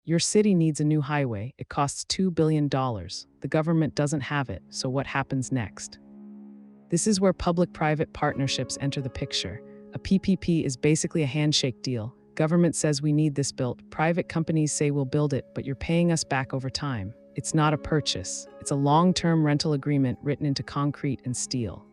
Your city needs a new highway. It costs $2 billion. The government doesn't have it, so what happens next? This is where public-private partnerships enter the picture. A PPP is basically a handshake deal. Government says we need this built. Private companies say we'll build it, but you're paying us back over time. It's not a purchase. It's a long-term rental agreement written into concrete and steel.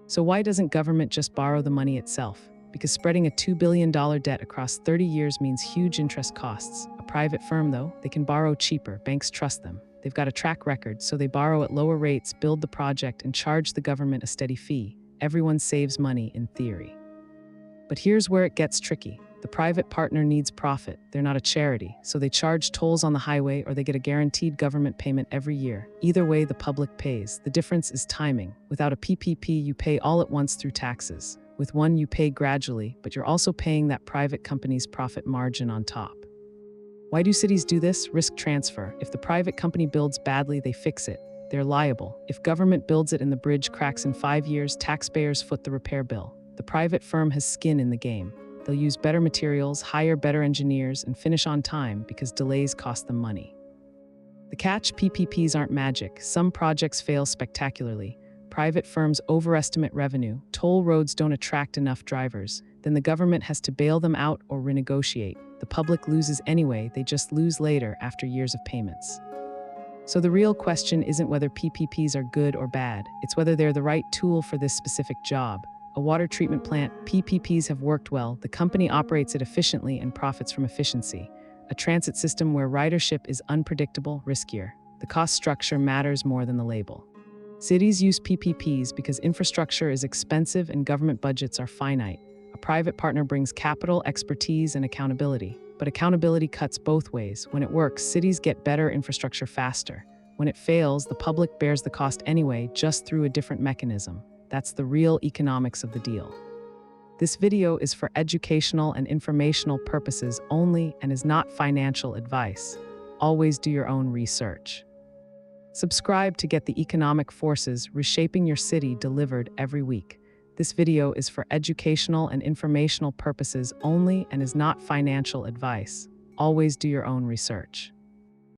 So why doesn't government just borrow the money itself? Because spreading a $2 billion debt across 30 years means huge interest costs. A private firm, though, they can borrow cheaper. Banks trust them. They've got a track record, so they borrow at lower rates, build the project, and charge the government a steady fee. Everyone saves money in theory. But here's where it gets tricky. The private partner needs profit. They're not a charity, so they charge tolls on the highway or they get a guaranteed government payment every year. Either way, the public pays. The difference is timing. Without a PPP, you pay all at once through taxes. With one, you pay gradually, but you're also paying that private company's profit margin on top. Why do cities do this? Risk transfer. If the private company builds badly, they fix it. They're liable. If government builds it and the bridge cracks in 5 years, taxpayers foot the repair bill. The private firm has skin in the game. They'll use better materials, hire better engineers, and finish on time because delays cost them money. The catch: PPPs aren't magic. Some projects fail spectacularly. Private firms overestimate revenue. Toll roads don't attract enough drivers. Then the government has to bail them out or renegotiate. The public loses anyway, they just lose later after years of payments. So the real question isn't whether PPPs are good or bad, it's whether they're the right tool for this specific job. A water treatment plant, PPPs have worked well, the company operates it efficiently and profits from efficiency. A transit system where ridership is unpredictable, riskier. The cost structure matters more than the label. Cities use PPPs because infrastructure is expensive and government budgets are finite. A private partner brings capital, expertise, and accountability. But accountability cuts both ways. When it works, cities get better infrastructure faster. When it fails, the public bears the cost anyway, just through a different mechanism. That's the real economics of the deal. This video is for educational and informational purposes only and is not financial advice. Always do your own research. Subscribe to get the economic forces reshaping your city delivered every week. This video is for educational and informational purposes only and is not financial advice. Always do your own research.